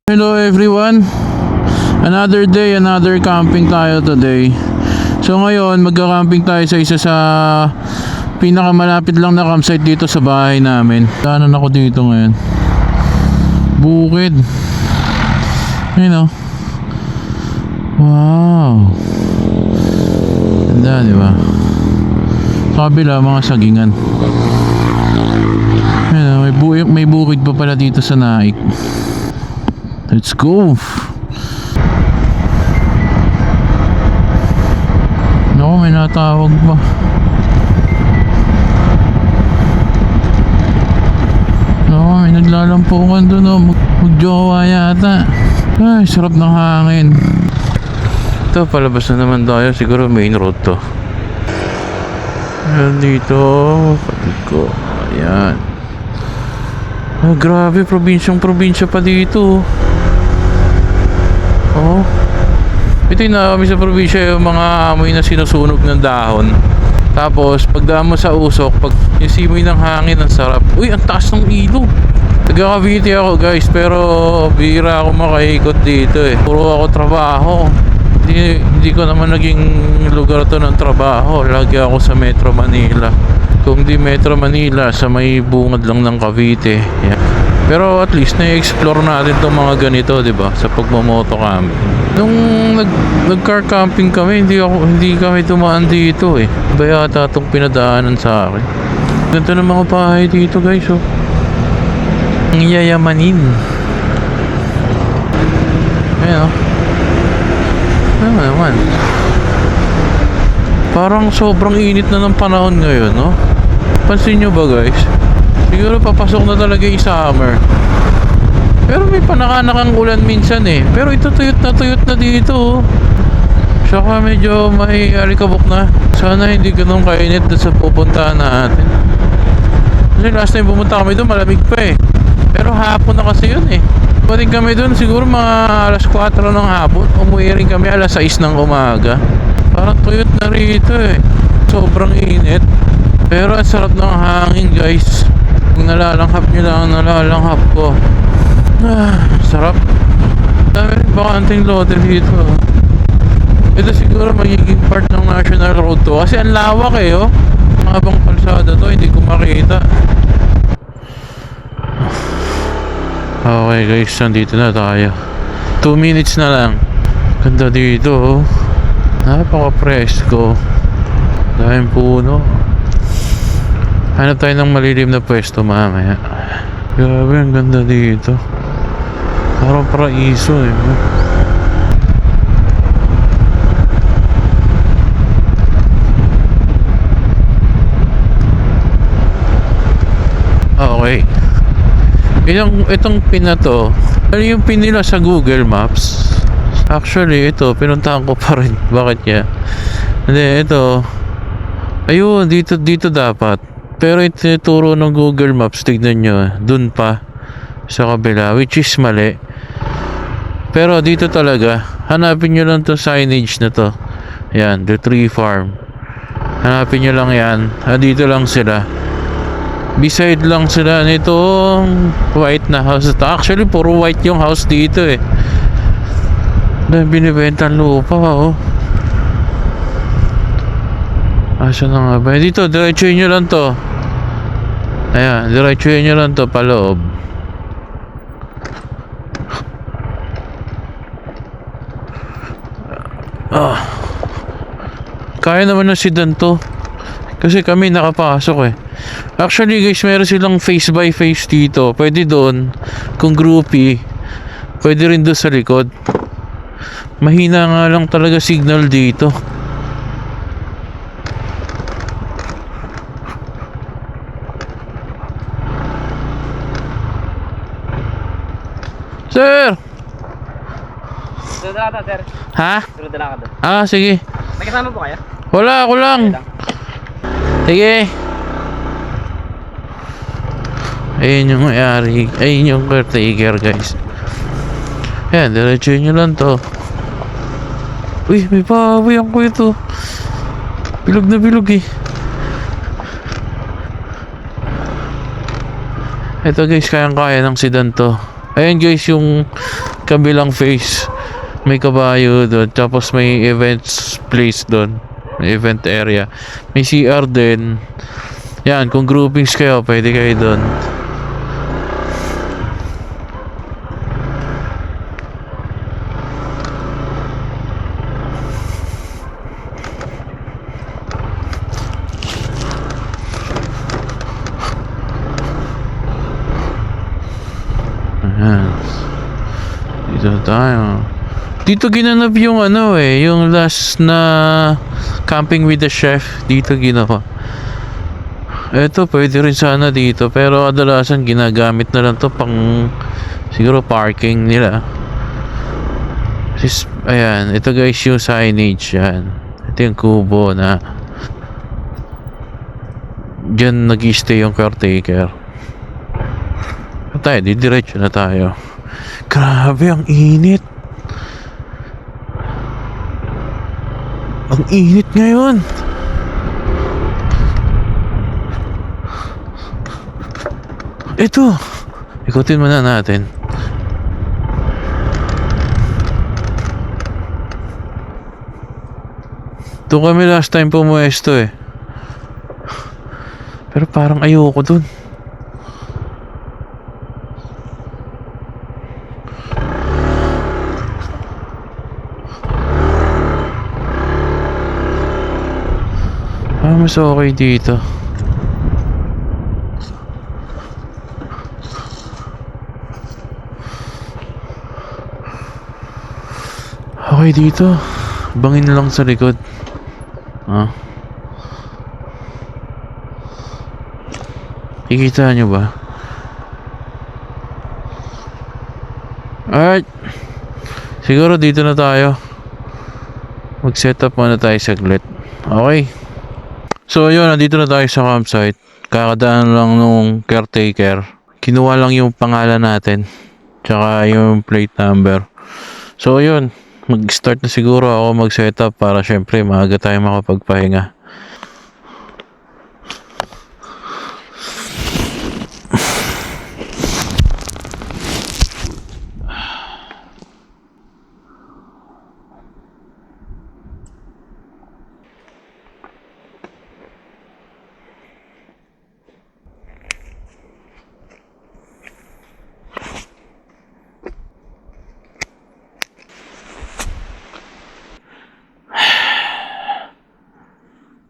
Hello everyone, another day, another camping tayo today. So ngayon magka-camping tayo sa isa sa pinakamalapit lang na campsite dito sa bahay namin. Daanan ako dito ngayon. Bukid. Ayun o. Wow. Ganda, di ba? Sa kabila mga sagingan. Ayun o, may bukid pa pala dito sa Naik. Let's go. Naku, may natawag pa. Naku, may naglalampukan doon, oh. Magjowa yata. Ay, sarap ng hangin. Ito, palabas na naman tayo. Siguro main road to. Ayan dito. Kapatid ko. Ayan. Oh, grabe. Probinsya pa dito. Oh. Ito yung nakakami sa probinsya, yung mga amoy na sinusunog ng dahon. Tapos pagdaan mo sa usok, pag yung simoy ng hangin, ang sarap. Uy, ang taas ng ilog. Taga Cavite ako guys, pero bihira ako makaikot dito eh. Puro ako trabaho. Hindi ko naman naging lugar to ng trabaho. Lagi ako sa Metro Manila. Kung di Metro Manila, sa may bungad lang ng Cavite. Yeah. Pero at least na-explore natin itong mga ganito, di ba? Sa pagmamoto kami. Nung nag-car camping kami, hindi kami tumaan dito eh. Iba yata itong pinadaanan sa akin. Ganda ng mga bahay dito guys, oh. Ang yayamanin. Ayan, oh. Ano naman? Parang sobrang init na ng panahon ngayon, no? Pansin nyo ba guys? Siguro papasok na talaga yung summer. Pero may panakanakang ulan minsan eh. Pero ito tuyot na dito, oh. Saka medyo may alikabok na. Sana hindi ganun kainit doon sa pupuntahan natin. Kasi last time pumunta kami doon, malamig pa eh. Pero hapon na kasi yun eh. Pwedeng kami doon siguro mga alas 4 ng hapon. Umuwi rin kami alas 6 ng umaga. Parang tuyot na rito eh. Sobrang init. Pero ang sarap ng hangin guys. Kung nalalanghap nyo lang ang nalalanghap ko. Sarap. Dami rin bakanting lote dito. Ito siguro magiging part ng national road to. Kasi ang lawak eh, oh. Ang habang kalsada to, hindi ko makita. Okay guys, nandito na tayo. 2 minutes na lang. Ganda dito, oh. Napaka-presko. Dahil puno. Hanap tayo ng malilim na pwesto mamaya. Grabe, ang ganda dito. Parang paraiso eh. Okay. Itong pin na to, ano yung pin nila sa Google Maps? Actually, ito, pinuntahan ko pa rin. Bakit kaya? Hindi, ito. Ayun, dito dapat. Pero itinuturo ng Google Maps, tignan nyo, dun pa sa kabila, which is mali. Pero dito talaga, hanapin nyo lang to signage na to. Yan, the tree farm. Hanapin nyo lang yan. Dito lang sila. Beside lang sila nitong white na house. Actually, puro white yung house dito eh. Dahil binibentang lupa, oh. Asa na nga ba? Dito, diretsuhin nyo lang to. Ayan, diretsuhin nyo lang to paloob. Kaya naman na sedan to. Kasi kami nakapasok eh. Actually guys, meron silang face by face dito. Pwede doon. Kung groupie, pwede rin doon sa likod. Mahina nga lang talaga signal dito. Sir! Dala ka, sir. Ha? Dala ka doon. Ah, sige. May kasama po kayo? Wala, ako lang. Sige. Ayun yung may-ari. Ayun yung caretaker guys. Ayan, diretsuhin nyo lang to. Uy, may pahawi ang kuya to. Bilog na bilog eh. Ito guys, kayang-kaya ng sedan to. Ayan guys, yung kabilang face may kabayo doon, tapos may events place doon, may event area, may CR din. Yan, kung groupings kayo pwede kayo doon. Ayan, dito tayo. Dito ginanap yung yung last na camping with the chef. Dito ginawa. Eto, pwede rin sana dito. Pero kadalasan ginagamit na lang to pang siguro parking nila. Ayan, ito guys yung signage yan. Ito yung kubo na dyan nag-stay yung caretaker. Tayo, didiretso na tayo. Grabe, ang init. Ang init ngayon. Ito. Ikutin muna natin. Ito kami last time pumuesto eh. Pero parang ayoko dun. Mas okay dito. Okay dito. Bangin lang sa likod. Kikita nyo ba? Alright. Siguro dito na tayo. Mag-set up muna tayo saglit. Okay. So yun, nandito na tayo sa campsite. Kakadaan lang nung caretaker. Kinuha lang yung pangalan natin, tsaka yung plate number. So yun, mag-start na siguro ako mag-setup para syempre maaga tayo makapagpahinga.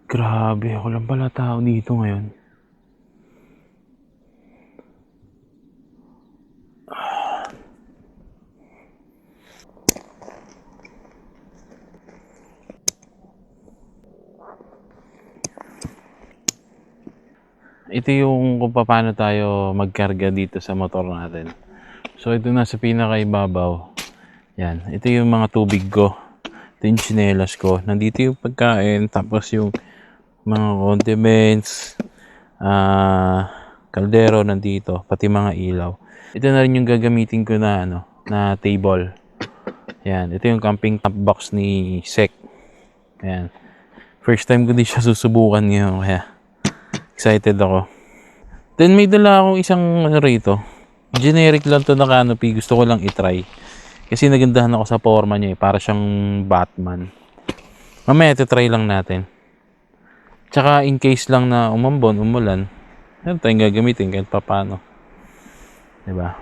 Grabe, ako lang pala tao dito ngayon. Ito yung kung paano tayo magkarga dito sa motor natin. So ito na sa pinakaibabaw. Yan, ito yung mga tubig ko. Ito yung tsinelas ko. Nandito yung pagkain, tapos yung mga condiments, kaldero nandito, pati mga ilaw. Ito na rin yung gagamitin ko na na table. Yan, ito yung camping top box ni Sek. Yan. First time ko din siya susubukan ngayon, kaya excited ako. Then may dala akong isang rito. Generic lang to na canopy, gusto ko lang i-try. Kasi nagandahan ako sa forma niya para siyang Batman. Mamaya try lang natin. Tsaka in case lang na umulan, yan tayong gagamitin kahit paano. Diba?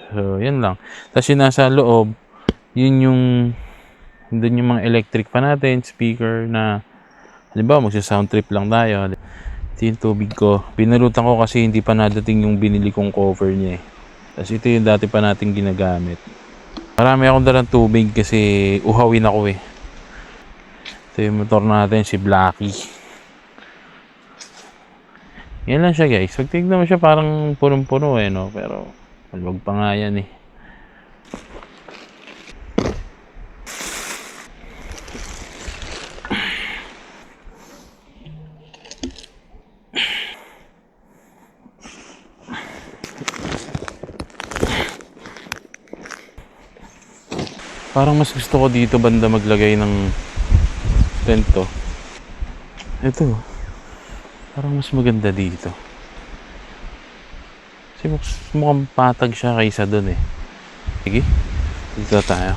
So, yan lang. Tapos yung nasa loob, doon yung mga electric pa natin, speaker na, halimbawa magsa-sound trip lang tayo. Ito yung tubig ko. Pinalutan ko kasi hindi pa nadating yung binili kong cover niya eh. Tapos ito yung dati pa nating ginagamit. Marami akong dalang tubig kasi uhawin ako eh. Ito yung motor natin, si Blackie. Yan lang siya guys. Pag tignan mo siya parang punong-puno eh no. Pero malwag pa nga yan eh. Parang mas gusto ko dito banda maglagay ng tento. Ito. Parang mas maganda dito. Kasi mukhang patag siya kaysa dun eh. Sige. Dito tayo.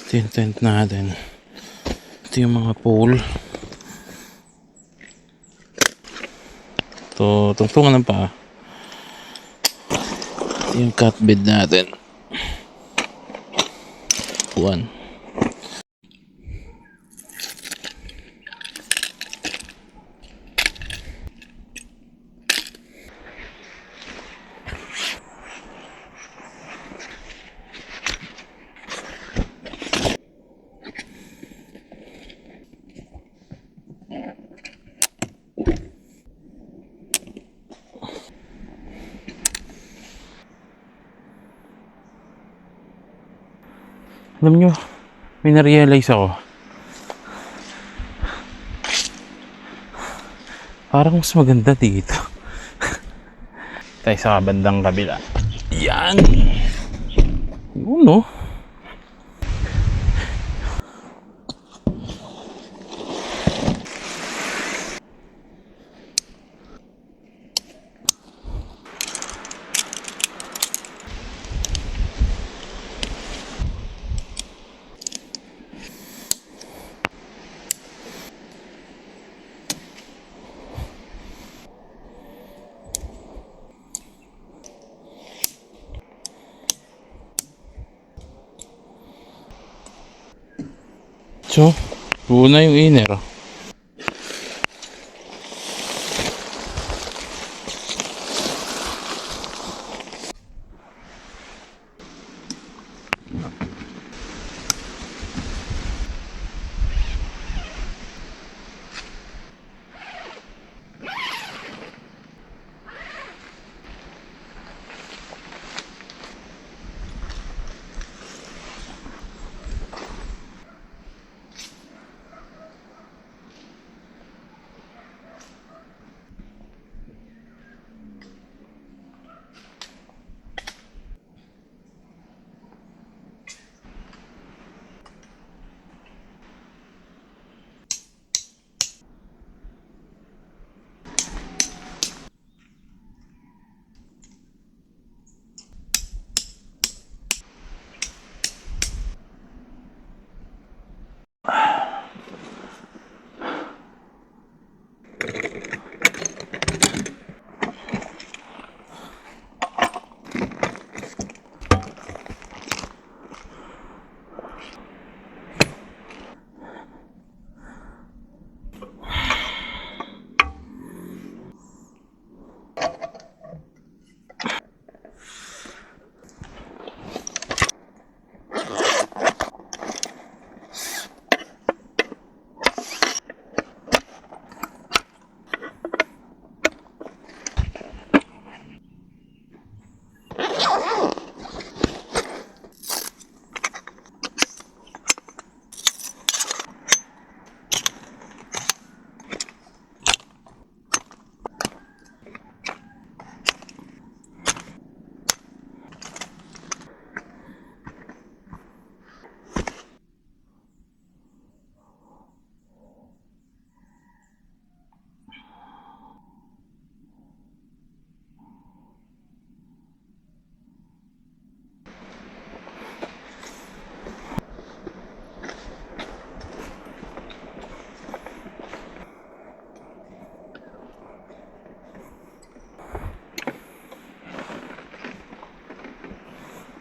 Ito yung tent natin. Ito yung mga pole. Ito, tungtungan ng paa. Ito yung cat bed natin. One. Alam nyo, may na-realize ako. Parang mas maganda dito. Tayo sa bandang kabila. Yan! Yun, no? So, una yung inner.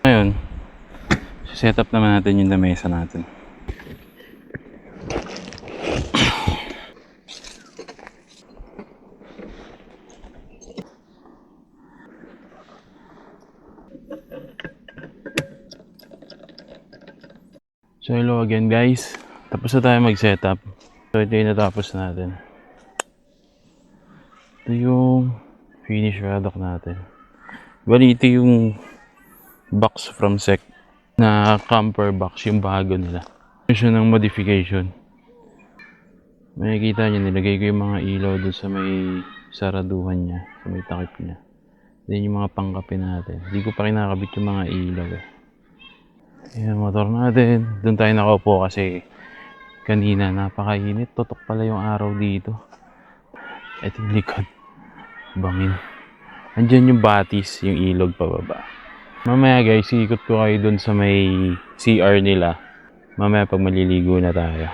Ngayon, set up naman natin yung lamesa natin. So hello again guys. Tapos na tayo mag-setup. So ito yung natapos natin. Ito yung finish product natin. Bali ito yung box from SEC na camper box, yung bago nila. Ito siya ng modification. Makikita nyo, nilagay ko yung mga ilaw doon sa may saraduhan niya, sa may takip niya. Then yung mga pangkape natin. Hindi ko pa kinakabit yung mga ilaw eh. Yung motor natin. Doon tayo nakaupo kasi kanina napakainit. Tutok pala yung araw dito. Ito yung likod. Bangin. Andyan yung batis, yung ilog pababa. Mamaya guys, ikot ko kayo doon sa may CR nila. Mamaya pag maliligo na tayo.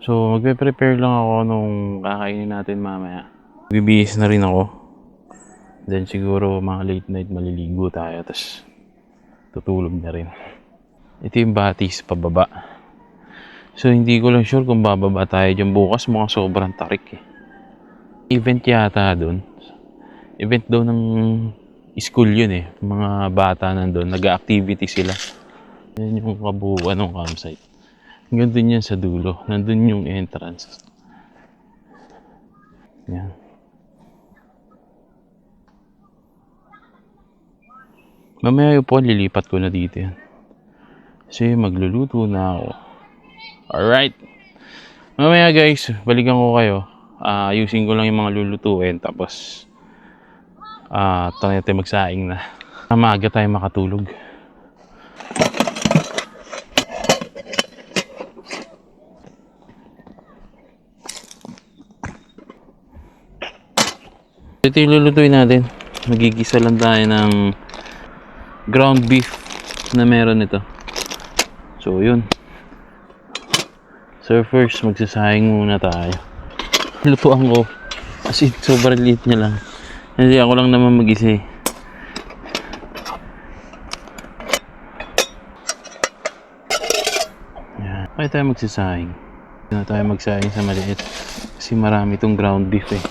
So, magpe-prepare lang ako nung kakainin natin mamaya. Bibihis na rin ako. Then siguro mga late night maliligo tayo. Tapos tutulog na rin. Ito yung batis pababa. So, hindi ko lang sure kung bababa tayo dyan bukas. Mukhang sobrang tarik eh. Event yata doon. Event daw ng school yun eh. Mga bata nandun. Nag-activity sila. Yan yung kabuuan ng campsite. Hanggang dun yan sa dulo. Nandun yung entrance. Yan. Mamaya yung po, lilipat ko na dito yan. Kasi magluluto na ako. Alright. Mamaya guys, balikan ko kayo. Ayusin ko lang yung mga lulutuin. Tapos, tayo magsaing na. Maaga tayo makatulog. Ito yung lulutuin natin. Magigisa lang tayo ng ground beef na meron ito. So yun. So first, magsasayang muna tayo. Lutuan ko. Kasi sobrang liit niya lang. Hindi ako lang naman mag-isa eh. Yan. Kaya tayo magsasayang. Hindi na tayo magsayang sa maliit. Kasi marami itong ground beef eh.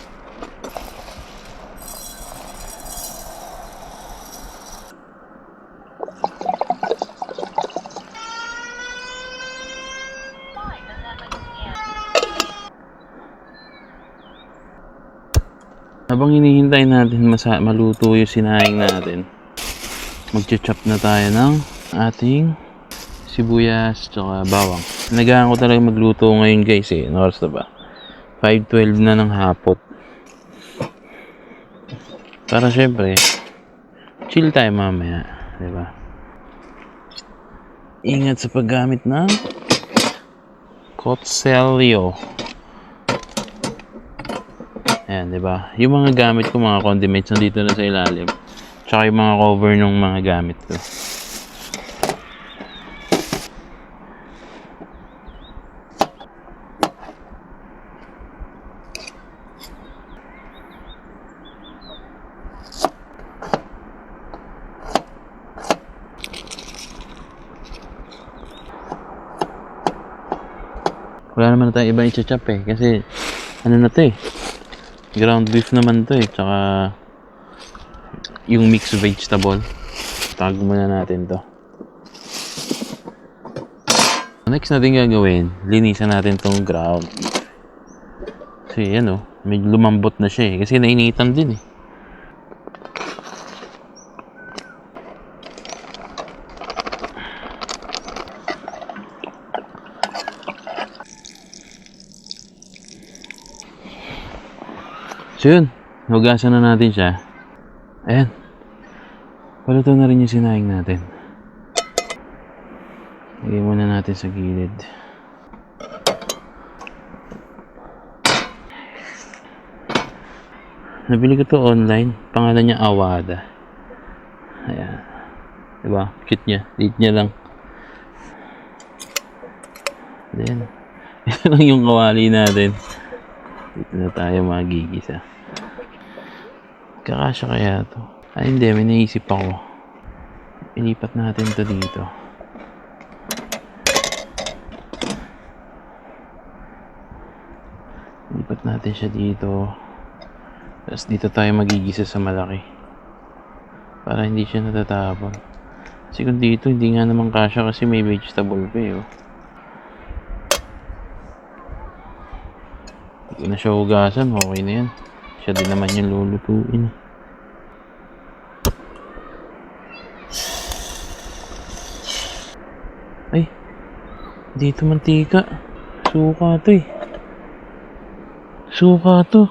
Habang hinihintay natin maluto yung sinayang natin, magcha-chop na tayo ng ating sibuyas tsaka bawang. Nagahan ko talaga magluto ngayon guys eh. Ano oras na ba? 5:12 na ng hapot. Para syempre, chill tayo mamaya. Diba? Ingat sa paggamit ng Kotselio. Ayan, diba? Yung mga gamit ko, mga condiments, nandito na sa ilalim. Tsaka yung mga cover ng mga gamit ko. Wala naman na tayong iba i-chop eh. Kasi, ano na to eh. Ground beef naman to eh. Tsaka yung mixed vegetable. Tag muna natin to. Next natin gagawin, linisan natin tong ground beef. Kasi yan oh, medyo lumambot na siya eh. Kasi nainitan din eh. So yun, hugasan na natin siya. Ayan. Paluto na rin yung sinayang natin. Lagay muna natin sa gilid. Nabili ko to online. Pangalan niya Awada. Ayan. Diba? Cute niya. Liit niya lang. Then, ito lang yung kawali natin. Dito na tayo magigisa. Kakasya kaya to? Ay hindi, may naisip ako. Ilipat natin to dito. Ilipat natin siya dito. Tapos dito tayo magigisa sa malaki. Para hindi siya natatapon. Kasi kung dito, hindi nga naman kasya kasi may vegetable pa eh. Oh. Hindi na siya hugasan, okay na yan. Siya din naman yung lulutuin. Ay, dito mantika. Suka to eh. Suka to.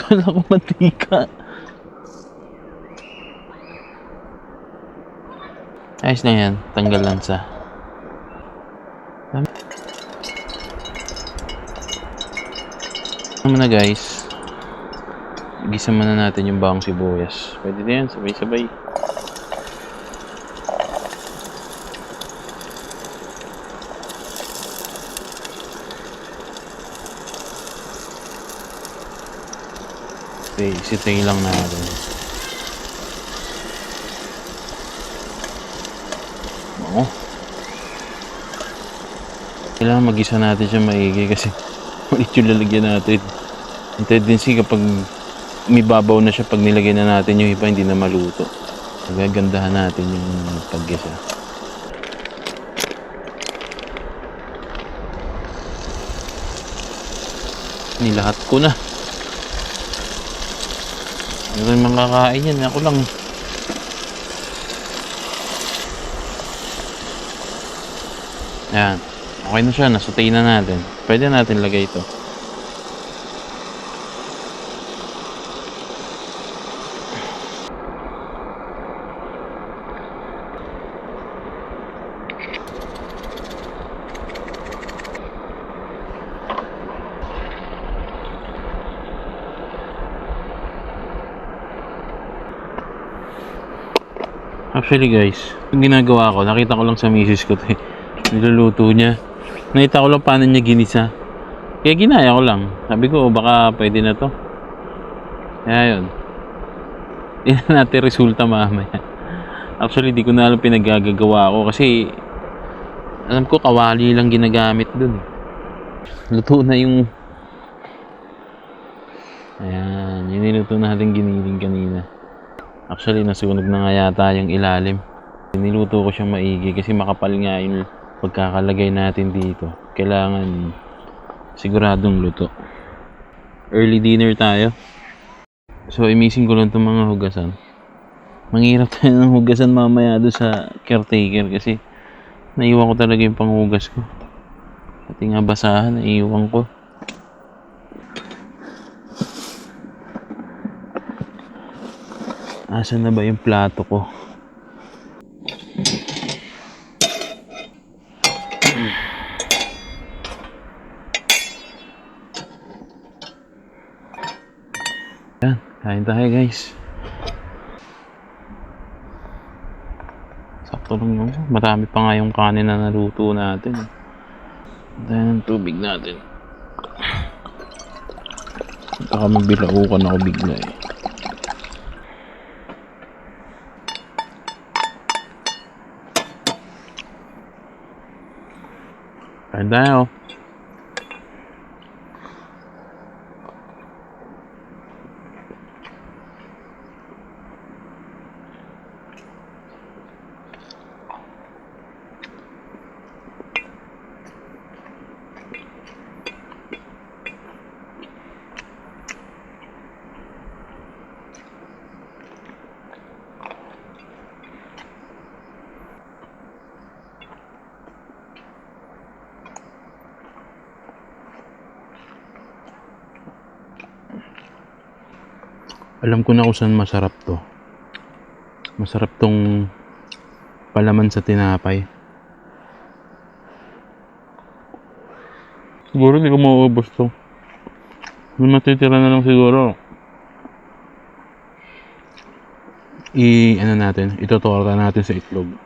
Kala ko mantika. Ayos na yan. Tanggal lansa. Ano na guys. Gisa muna natin yung bawang sibuyas. Pwede na yan. Sabay-sabay. Okay, isitayin lang natin. Oo. Kailangan mag-isa natin siya maigi kasi malit yung lalagyan natin. Ang tendency kapag umibabaw na siya pag nilagay na natin yung iba hindi na maluto. Magagandahan natin yung pag-gisa. Nilahat ko na. Ano rin makakain yan? Ako lang. Ayan. Okay na siya. Nasutay na natin. Pwede natin lagay ito. Actually guys, yung ginagawa ko, nakita ko lang sa misis ko ito. Niluluto niya. Nakita ko lang paano niya ginisa. Kaya ginaya ko lang. Sabi ko, baka pwede na to. Kaya yun. Tingnan natin resulta mamaya. Actually, di ko na alam pinagagagawa ko kasi alam ko kawali lang ginagamit dun. Luto na yung ayan, yung niluto natin giniling kanina. Actually, nasunog na nga yata yung ilalim. Niluto ko siyang maigi kasi makapal nga yung pagkakalagay natin dito. Kailangan siguradong luto. Early dinner tayo. So, imisin ko lang itong mga hugasan. Manghirap tayo ng hugasan mamaya doon sa caretaker kasi naiwan ko talaga yung panghugas ko. Pati nga basahan, naiwan ko. Asan na ba yung plato ko? Yan, kain tayo guys. Sakto lang yun. Marami pa nga yung kanin na naluto natin. Dahil ng tubig natin. Baka magbilaukan ako bigla eh. Kain tayo. Alam ko na kung saan masarap to. Masarap tong palaman sa tinapay. Siguro hindi ko mauubos to. May matitira na lang siguro. Ano natin, itotorta natin sa itlog.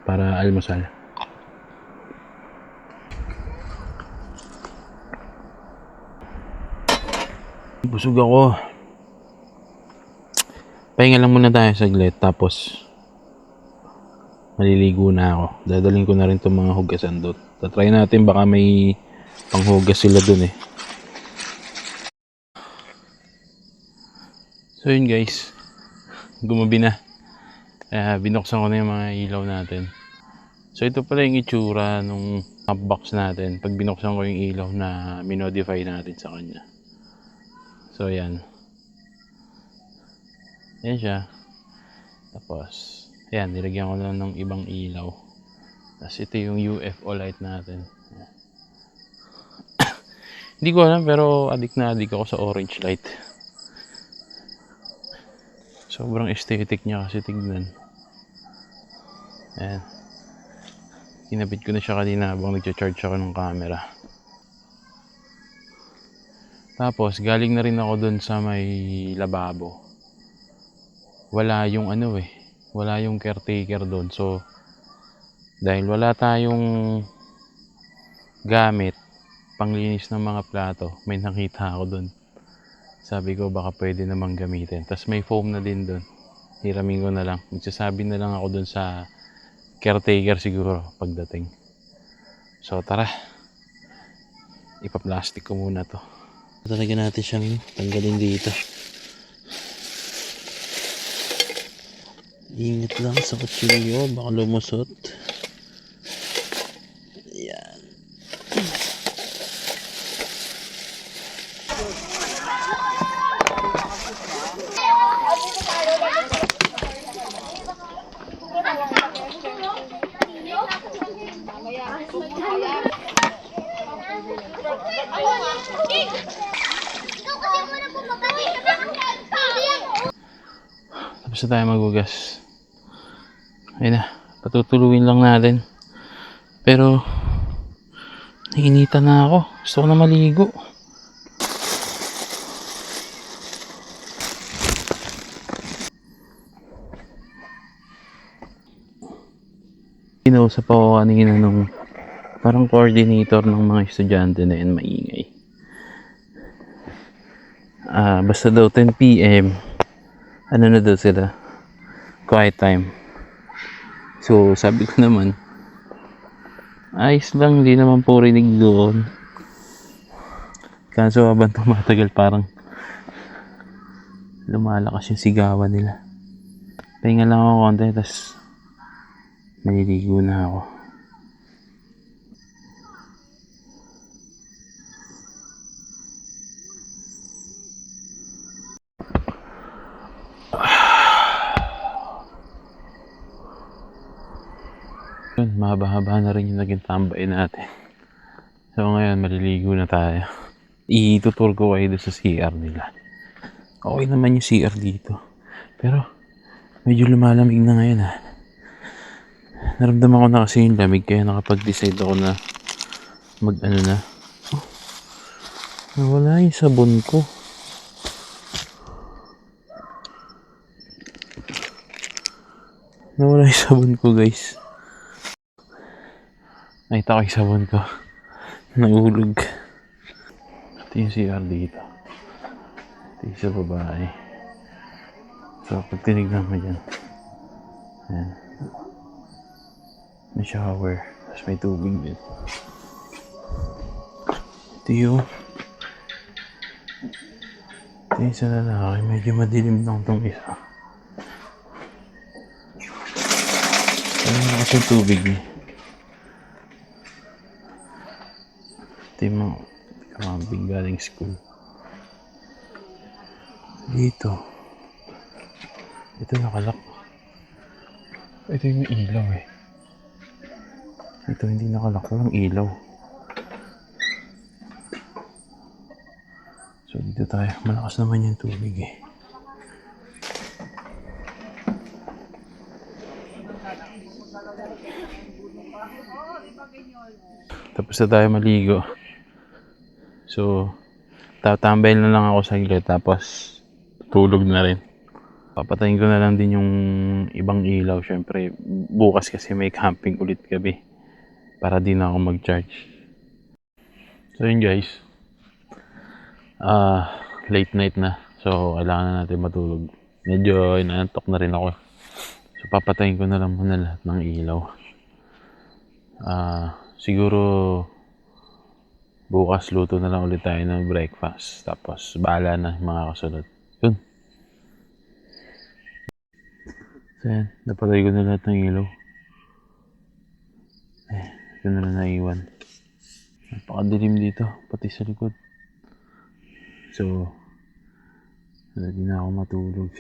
Para almusal. Busog ako. Pahinga lang muna tayo saglit tapos maliligo na ako. Dadalhin ko na rin itong mga hugasan doon. Tatry natin baka may panghugas sila doon eh. So yun guys. Gumabi na. Binuksan ko na yung mga ilaw natin. So ito pala yung itsura nung box natin. Pag binuksan ko yung ilaw na minodify natin sa kanya. So yan. Yan siya. Tapos, yan, nilagyan ko lang ng ibang ilaw. Tapos ito yung UFO light natin. Hindi ko alam pero adik na adik ako sa orange light. Sobrang aesthetic niya kasi tignan. Ayan. Kinabit ko na siya kanina habang nagcha-charge ako ng camera. Tapos galing na rin ako dun sa may lababo. Wala yung wala yung caretaker dun. So dahil wala tayong gamit panglinis ng mga plato, may nakita ako dun. Sabi ko baka pwede namang gamitin. Tapos may foam na din dun. Hiramin ko na lang. Magsasabi na lang ako dun sa caretaker siguro pagdating. So tara. Ipa-plastic ko muna to. Talaga natin siyang tanggalin dito. Ingat lang sa kutsilyo, baka lumusot. Ayan. Tapos na tayo magugas. Ayun na, patutuluin lang natin. Pero nainitan na ako. Gusto ko na maligo. Kinausap ako kanina nung parang coordinator ng mga estudyante na yun, maingay. Basta daw 10 PM ano na daw sila, quiet time. So sabi ko naman ayos lang, hindi naman po rinig doon. Kaso habang tumatagal parang lumalakas yung sigawan nila. Pahinga lang ako konti, tas maliligo na ako. Yun, mahaba-haba na rin yung naging tambay natin. So ngayon maliligo na tayo. Itutur ko kayo doon sa CR nila. Okay naman yung CR dito, pero medyo lumalamig na ngayon ha. Naramdaman ko na kasi yung lamig, kaya nakapag-decide ako na na. Oh, nawala yung sabon ko. Nawala yung sabon ko guys. Nakita ko yung sabon ko. Nahulog. Ito yung CR dito. Ito yung sa babae. So pag tinignan mo dyan, ayan, may shower, tapos may tubig din. Ito yung sa lalaki, medyo madilim lang itong isa. Ano na kasi tubig niya. Ito yung mga kamabing galing school. Dito, ito nakalak. Ito yung ilaw eh. Ito hindi nakalak, walang ilaw. So dito tayo, malakas naman yung tubig eh. Tapos na tayo maligo. So tatambay na lang ako sa gilid, tapos tulog na rin. Papatayin ko na lang din yung ibang ilaw. Syempre bukas kasi may camping ulit gabi, para di na ako mag-charge. So yun guys, late night na, so kailangan na natin matulog. Medyo inaantok na rin ako, so papatayin ko na lang muna lahat ng ilaw. Siguro bukas luto na lang ulit tayo ng breakfast, tapos bahala na mga kasunod. Yun. So yan, napatay ko na lahat ng ilaw. Ito na lang naiwan. Napakadilim dito, pati sa likod. So hindi na ako matulog.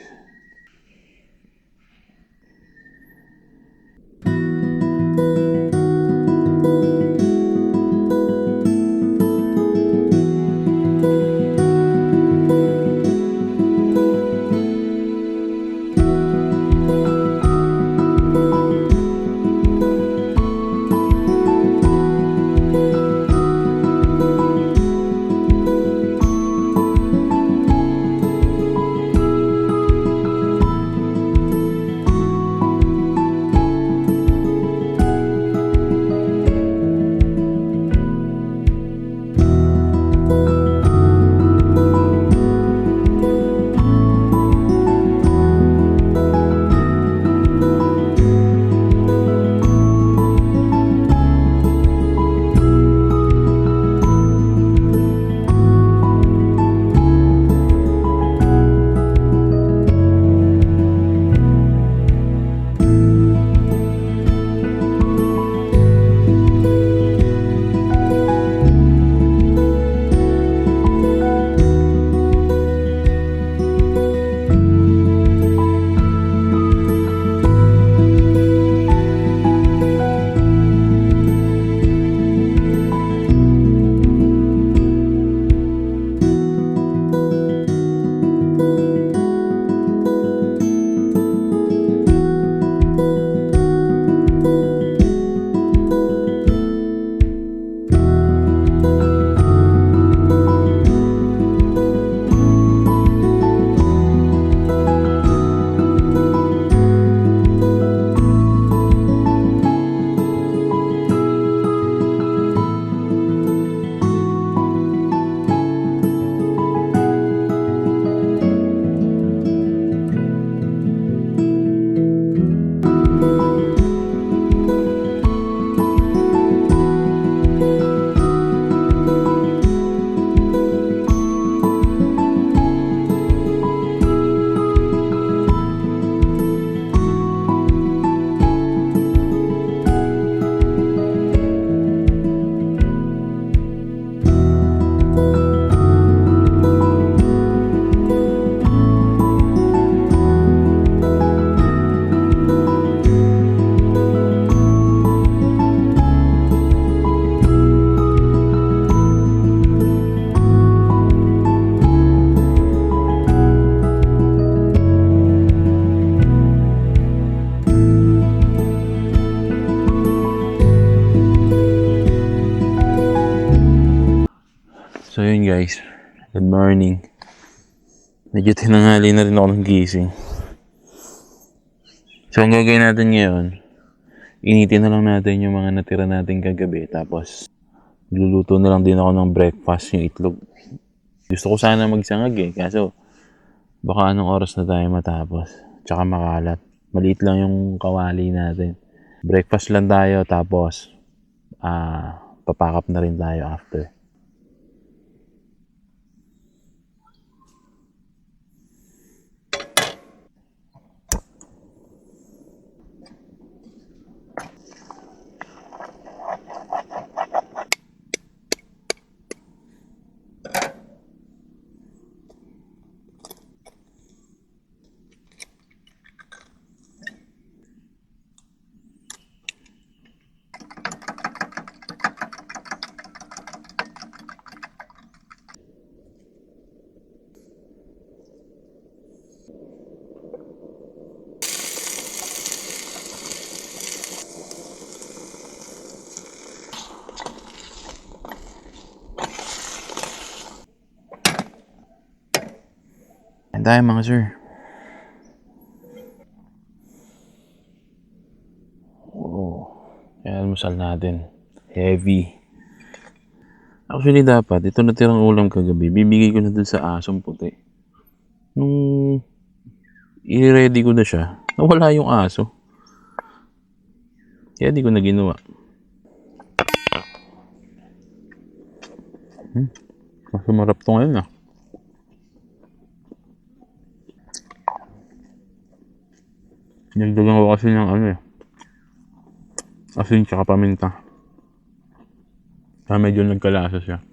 guys. Good morning. Medyo tinanghali na rin ako ng gising. So ang gagawin natin ngayon, initin na lang natin yung mga natira natin kagabi. Tapos luluto na lang din ako ng breakfast, yung itlog. Gusto ko sana magsangag kaso baka anong oras na tayo matapos. Tsaka makalat. Maliit lang yung kawali natin. Breakfast lang tayo tapos papakap na rin tayo after. Ayan tayo mga sir. Kaya almusal natin. Heavy. Actually dapat, ito natirang ulam kagabi. Bibigay ko na dun sa asong puti. Nung i-ready ko na siya, nawala yung aso. Kaya di ko na ginawa. Mas sumarap to ngayon Nagdagan ko kasi ng asin tsaka paminta. Kaya medyo nagkalasa siya.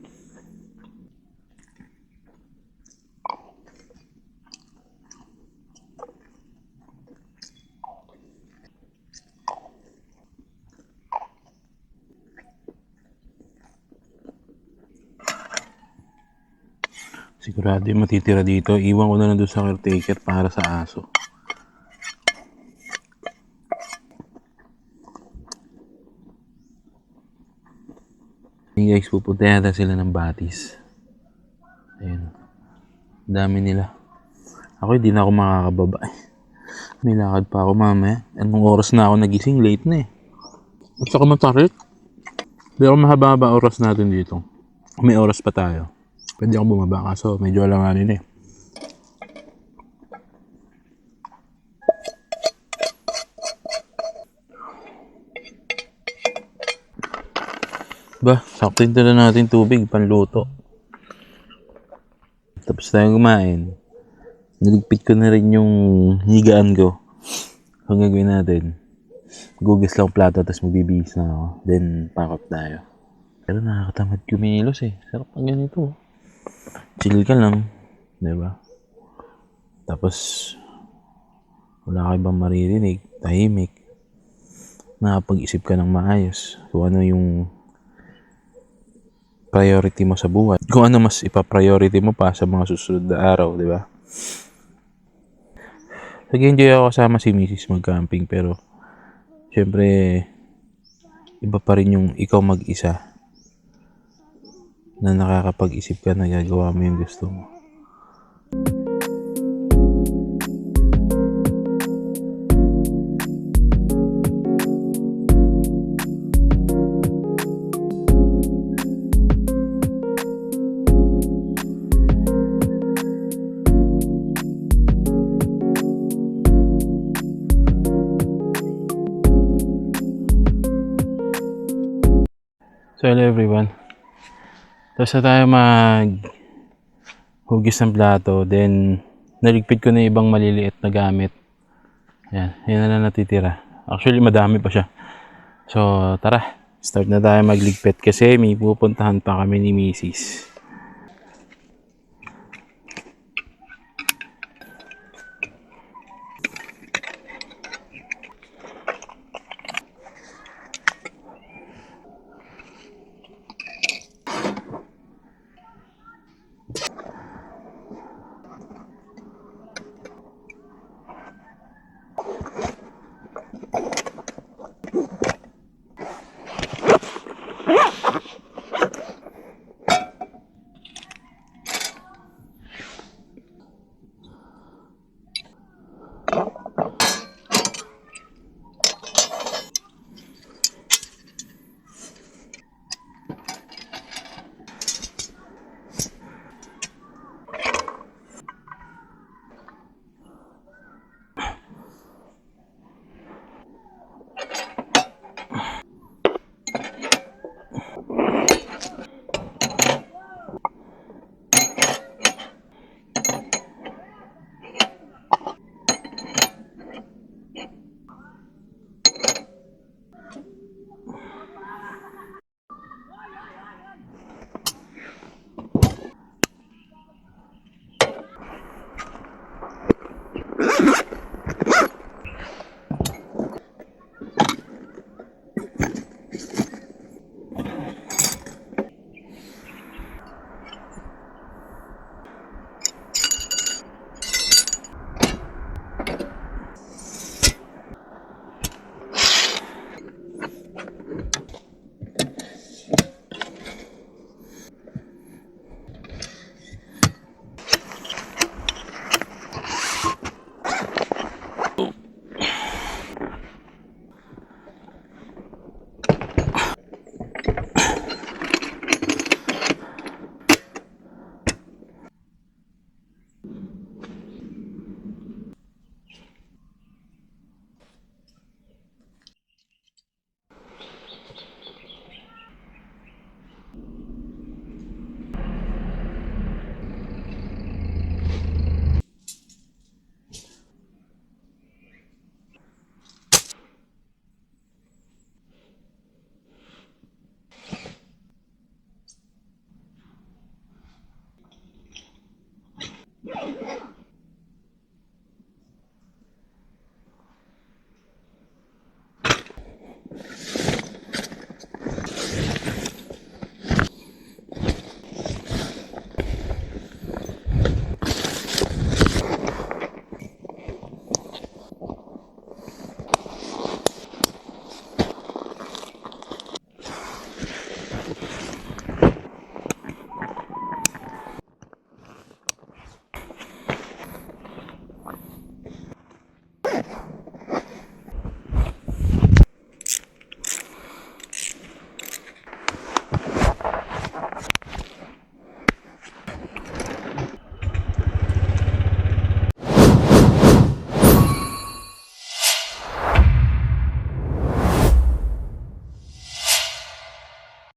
Sigurado yung matitira dito. Iwan ko na lang doon sa caretaker para sa aso. Hey guys, pupunta yata sila ng Batis. Ayun. Dami nila. Ako hindi na ako makakababa. May lakad pa ako mamaya. Anong oras na ako nagising? Late na At saka matarik. Pero mahaba-haba oras natin dito. May oras pa tayo. Pwede ako bumaba kaso medyo alanganin saktin na natin tubig, panluto. Tapos tayo kumain. Naligpit ko na rin yung higaan ko. Ang gagawin natin, gugas lang plato tapos magbibihis na ako. Then, pakap tayo. Pero nakakatamad kumilos Sarap ang ganito. Chill ka lang. Diba? Tapos, wala ka ibang maririnig. Tahimik. Nakapag-isip ka ng maayos. Kung ano yung priority mo sa buhay. Kung ano mas ipa-priority mo pa sa mga susunod na araw, di ba? Nag-enjoy ako kasama si Mrs. mag-camping pero syempre iba pa rin yung ikaw mag-isa na nakakapag-isip ka na gagawa mo yung gusto mo. So hello everyone. Tapos na tayo hugis ng plato. Then naligpit ko na yung ibang maliliit na gamit. Yan na lang natitira. Actually madami pa siya. So tara, start na tayo magligpit kasi may pupuntahan pa kami ni Mrs.